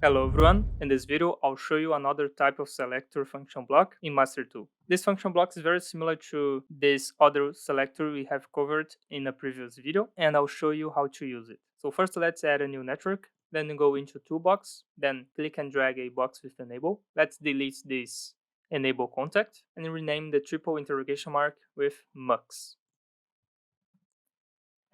Hello everyone, in this video I'll show you another type of selector function block in Master 2. This function block is very similar to this other selector we have covered in a previous video, and I'll show you how to use it. So first let's add a new network, then go into Toolbox, then click and drag a box with enable. Let's delete this enable contact and rename the triple interrogation mark with mux.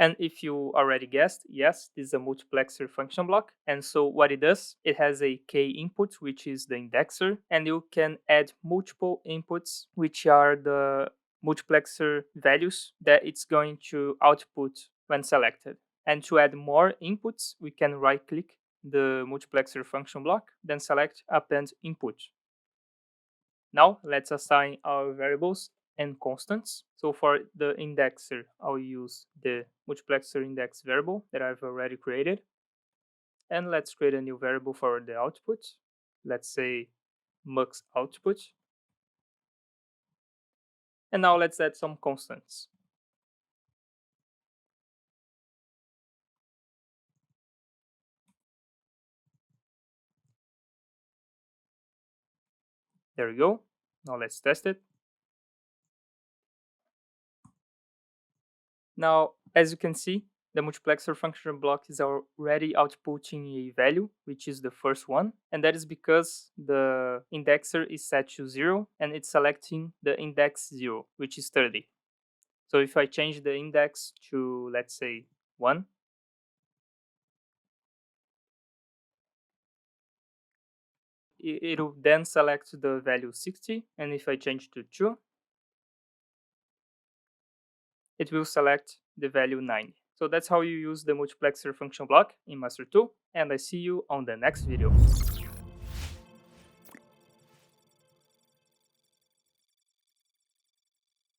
And if you already guessed, yes, this is a multiplexer function block. And so what it does, it has a k input, which is the indexer, and you can add multiple inputs, which are the multiplexer values that it's going to output when selected. And to add more inputs, we can right click the multiplexer function block, then select append input. Now let's assign our variables and constants. So for the indexer, I'll use the multiplexer index variable that I've already created. And let's create a new variable for the output. Let's say mux output. And now let's add some constants. There we go. Now let's test it. Now, as you can see, the multiplexer function block is already outputting a value, which is the first one. And that is because the indexer is set to 0 and it's selecting the index 0, which is 30. So if I change the index to, let's say, 1, it'll then select the value 60. And if I change to 2, it will select the value 90. So that's how you use the multiplexer function block in Master 2, and I see you on the next video.